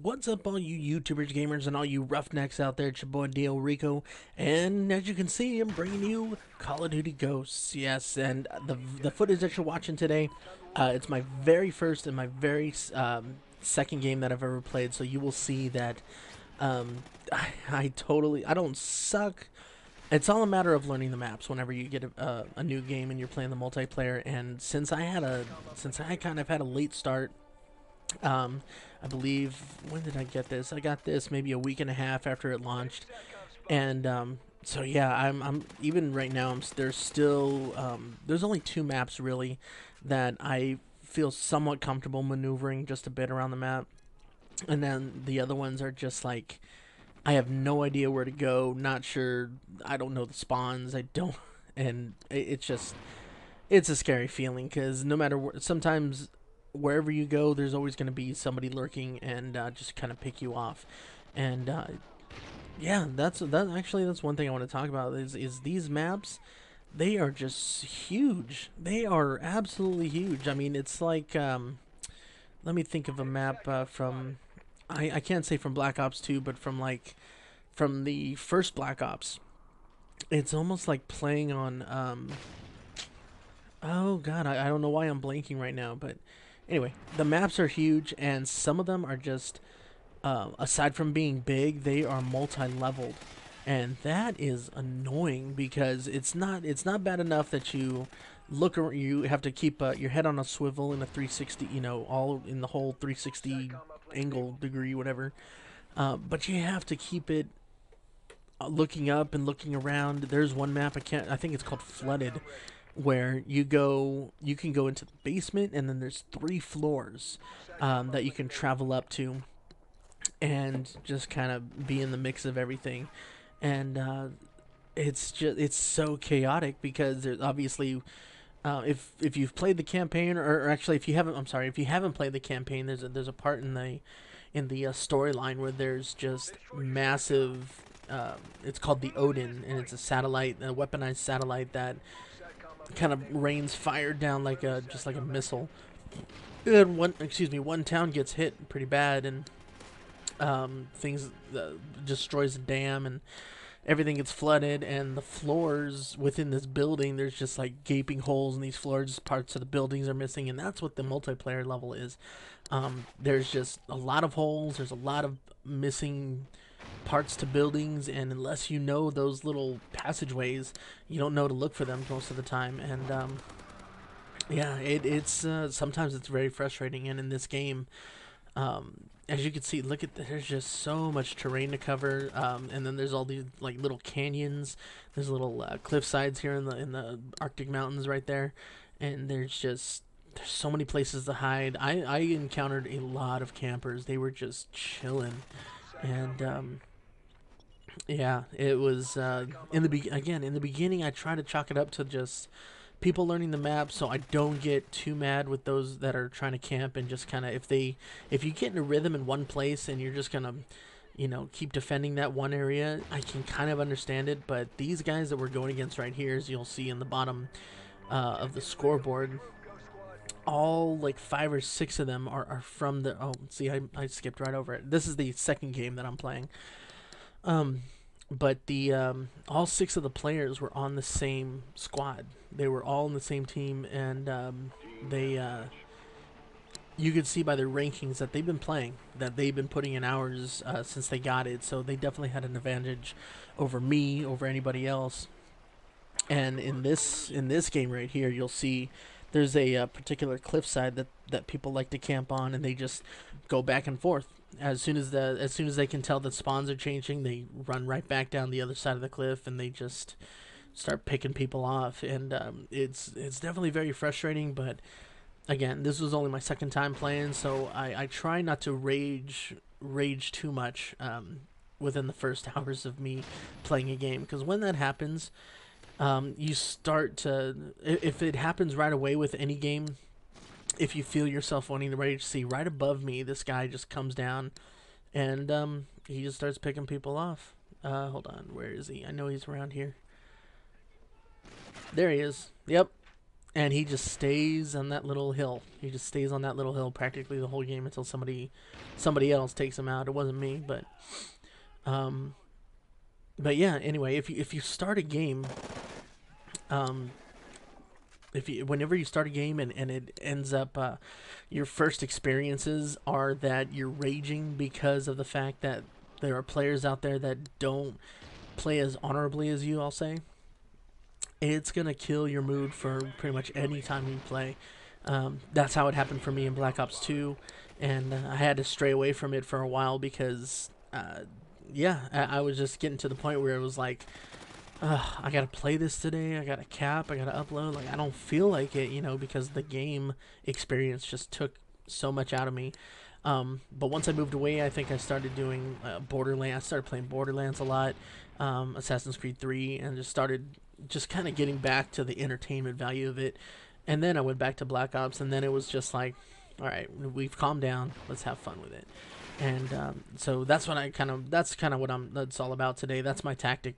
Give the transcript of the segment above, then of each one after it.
What's up, all you YouTubers, gamers, and all you roughnecks out there? It's your boy Dio Rico, and as you can see, I'm bringing you Call of Duty Ghosts. Yes, and the footage that you're watching today, it's my very first and my very second game that I've ever played. So you will see that um, I don't suck. It's all a matter of learning the maps whenever you get a new game and you're playing the multiplayer. And since I kind of had a late start. I believe, when did I get this? I got this maybe a week and a half after it launched, and so yeah, I'm even right now. There's still there's only two maps really that I feel somewhat comfortable maneuvering just a bit around the map, and then the other ones are just like I have no idea where to go. Not sure. I don't know the spawns. I don't, and it's just it's a scary feeling because no matter sometimes wherever you go, there's always going to be somebody lurking and just kind of pick you off. And yeah, that's one thing I want to talk about is these maps. They are just huge. They are absolutely huge. I mean, it's like let me think of a map from I can't say from Black Ops 2, but from the first Black Ops. It's almost like playing on oh god, I don't know why I'm blanking right now, but anyway, the maps are huge, and some of them are just, aside from being big, they are multi-leveled, and that is annoying because it's not bad enough that you have to keep your head on a swivel in a 360, all in the whole 360 angle degree, whatever. But you have to keep it looking up and looking around. There's one map I think it's called Flooded, where you can go into the basement, and then there's three floors that you can travel up to and just kind of be in the mix of everything. And it's so chaotic because there's obviously if you've played the campaign, or actually if you haven't, I'm sorry, if you haven't played the campaign, there's a part in the storyline where there's just massive. It's called the Odin, and it's a weaponized satellite that kind of rains fire down like just like a missile. And one town gets hit pretty bad, and things destroys a dam, and everything gets flooded, and the floors within this building, there's just like gaping holes in these floors. Parts of the buildings are missing, and that's what the multiplayer level is. There's just a lot of holes. There's a lot of missing parts to buildings, and unless you know those little passageways, you don't know to look for them most of the time. And yeah, it's sometimes it's very frustrating. And in this game, as you can see, there's just so much terrain to cover, and then there's all these like little canyons. There's little cliff sides here in the Arctic mountains right there, and there's so many places to hide. I encountered a lot of campers. They were just chilling, and yeah, it was in the beginning. I try to chalk it up to just people learning the map, so I don't get too mad with those that are trying to camp and just kind of if you get in a rhythm in one place and you're just gonna keep defending that one area, I can kind of understand it. But these guys that we're going against right here, as you'll see in the bottom of the scoreboard, all like five or six of them are from the oh see I skipped right over it. This is the second game that I'm playing. Um, but the all six of the players were on the same squad. They were all in the same team, and they you could see by their rankings that they've been playing, that they've been putting in hours since they got it. So they definitely had an advantage over me, over anybody else. And in this game right here, you'll see there's a particular cliffside that people like to camp on, and they just go back and forth. As soon as they can tell that spawns are changing, they run right back down the other side of the cliff, and they just start picking people off. And it's definitely very frustrating. But again, this was only my second time playing, so I try not to rage too much within the first hours of me playing a game, because when that happens, you start to, if it happens right away with any game, if you feel yourself wanting to rage, see right above me, this guy just comes down, and he just starts picking people off. Hold on, where is he? I know he's around here. There he is. Yep. and he just stays on that little hill. He just stays on that little hill practically the whole game until somebody else takes him out. It wasn't me, um, but yeah. Anyway, if you start a game, um, if you whenever you start a game and it ends up your first experiences are that you're raging because of the fact that there are players out there that don't play as honorably as you, I'll say, it's gonna kill your mood for pretty much any time you play. That's how it happened for me in Black Ops 2, and I had to stray away from it for a while because, yeah, I was just getting to the point where it was like, I gotta play this today. I gotta cap. I gotta upload. Like I don't feel like it, because the game experience just took so much out of me. But once I moved away, I think I started doing Borderlands. I started playing Borderlands a lot, Assassin's Creed 3, and just started just kind of getting back to the entertainment value of it. And then I went back to Black Ops, and then it was just like, all right, we've calmed down. Let's have fun with it. And so that's what that's kind of what that's all about today. That's my tactic,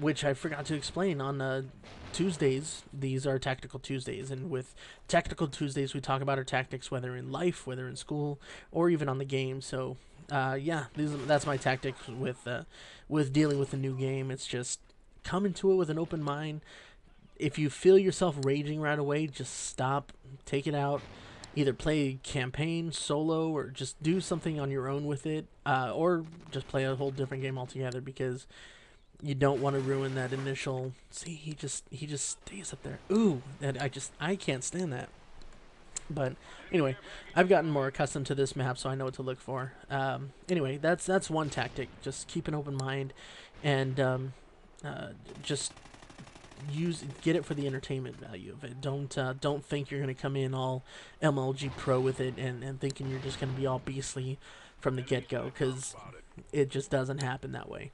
which I forgot to explain on Tuesdays. These are Tactical Tuesdays, and with Tactical Tuesdays, we talk about our tactics, whether in life, whether in school, or even on the game. So, yeah, that's my tactic with dealing with a new game. It's just come into it with an open mind. If you feel yourself raging right away, just stop, take it out. Either play campaign, solo, or just do something on your own with it, or just play a whole different game altogether because you don't want to ruin that initial. See, he just stays up there. Ooh, I can't stand that. But anyway, I've gotten more accustomed to this map, so I know what to look for. Anyway, that's one tactic. Just keep an open mind, and just get it for the entertainment value of it. Don't think you're gonna come in all MLG pro with it and thinking you're just gonna be all beastly from the get go, because it just doesn't happen that way.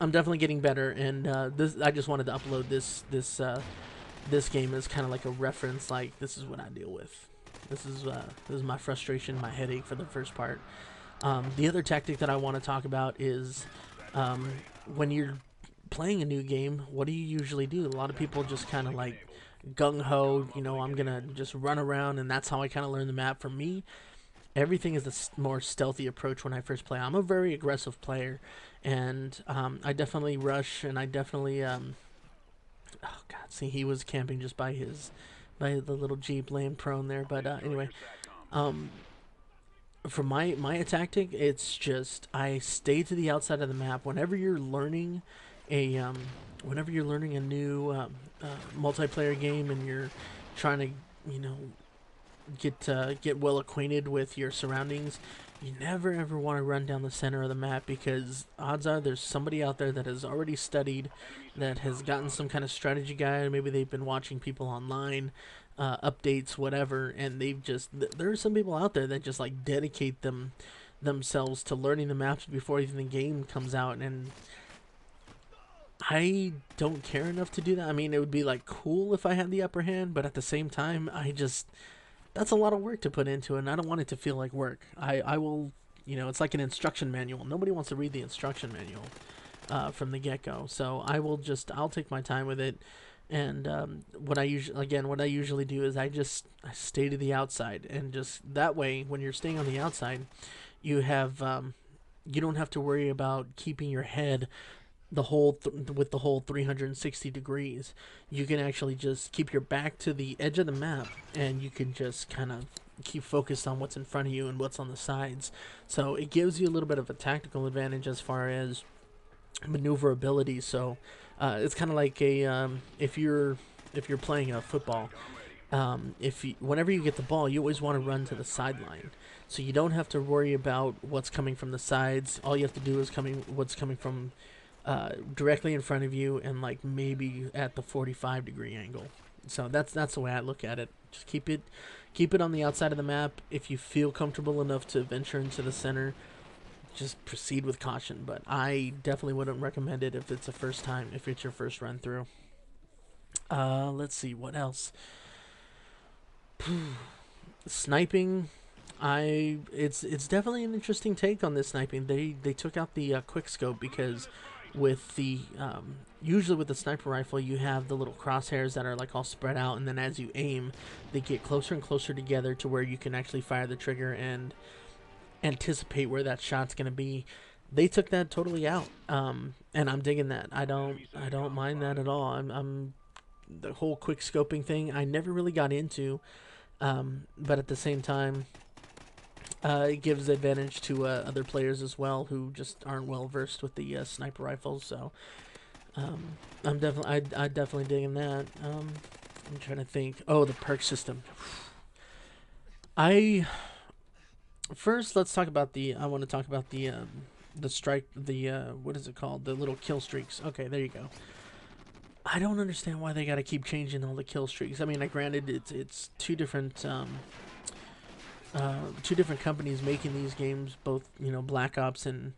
I'm definitely getting better, and I just wanted to upload this game as kind of like a reference. Like, this is what I deal with. This is my frustration, my headache for the first part. The other tactic that I want to talk about is when you're playing a new game, what do you usually do? A lot of people just kind of like gung ho. I'm gonna just run around, and that's how I kind of learn the map. For me, everything is a more stealthy approach when I first play. I'm a very aggressive player, and I definitely rush, and I definitely oh god, see, he was camping just by the little Jeep laying prone there. But anyway, um, for my tactic, it's just I stay to the outside of the map whenever you're learning a new multiplayer game, and you're trying to get well acquainted with your surroundings. You never ever want to run down the center of the map, because odds are there's somebody out there that has already studied, that has gotten some kind of strategy guide. Maybe they've been watching people online, updates, whatever, and there are some people out there that just like dedicate themselves to learning the maps before even the game comes out, and I don't care enough to do that. I mean, it would be like cool if I had the upper hand, but at the same time, that's a lot of work to put into it, and I don't want it to feel like work. I will, it's like an instruction manual. Nobody wants to read the instruction manual from the get-go. So I'll take my time with it. And what I usually do is I stay to the outside, and just that way, when you're staying on the outside, you don't have to worry about keeping your head with the whole 360 degrees. You can actually just keep your back to the edge of the map, and you can just kind of keep focused on what's in front of you and what's on the sides. So it gives you a little bit of a tactical advantage as far as maneuverability. So it's kind of like if you're playing a football, whenever you get the ball, you always want to run to the sideline, so you don't have to worry about what's coming from the sides. All you have to do is what's coming from directly in front of you, and like maybe at the 45-degree angle. So that's the way I look at it. Just keep it on the outside of the map. If you feel comfortable enough to venture into the center, just proceed with caution. But I definitely wouldn't recommend it if it's your first run through. Let's see what else. Sniping. It's definitely an interesting take on this sniping. They took out the quick scope, because with the usually with the sniper rifle, you have the little crosshairs that are like all spread out, and then as you aim, they get closer and closer together to where you can actually fire the trigger and anticipate where that shot's gonna be. They took that totally out, and I'm digging that. I don't mind that at all. I'm the whole quick scoping thing I never really got into, but at the same time, it gives advantage to other players as well who just aren't well versed with the sniper rifles. So I definitely digging that. I'm trying to think. Oh, the perk system. First let's talk about the. I want to talk about the strike. The what is it called? The little kill streaks. Okay, there you go. I don't understand why they got to keep changing all the kill streaks. I mean, granted, it's two different companies making these games, both Black Ops and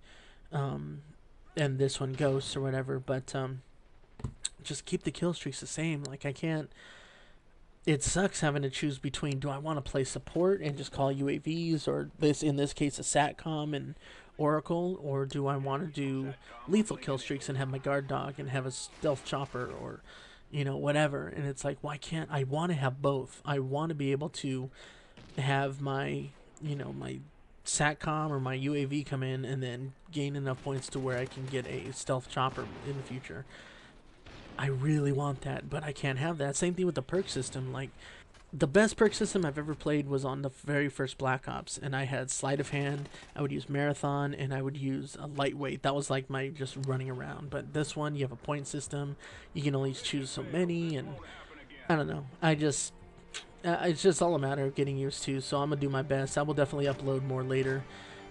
this one Ghosts or whatever. But just keep the kill streaks the same. Like I can't. It sucks having to choose between, do I want to play support and just call UAVs, or in this case a SATCOM and Oracle, or do I want to do lethal kill streaks and have my guard dog and have a stealth chopper, or whatever. And it's like, why can't I want to have both? I want to be able to have my my SATCOM or my UAV come in and then gain enough points to where I can get a stealth chopper in the future. I really want that, but I can't have that. Same thing with the perk system. Like, the best perk system I've ever played was on the very first Black Ops, and I had sleight of hand, I would use marathon, and I would use a lightweight. That was like my just running around. But this one, you have a point system. You can only choose so many, and I don't know. It's just all a matter of getting used to, so I'm going to do my best. I will definitely upload more later.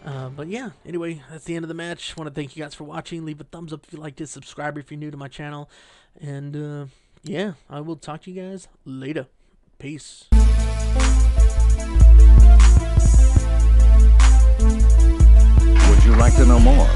But yeah, anyway, that's the end of the match. I want to thank you guys for watching. Leave a thumbs up if you liked it. Subscribe if you're new to my channel. And yeah, I will talk to you guys later. Peace. Would you like to know more?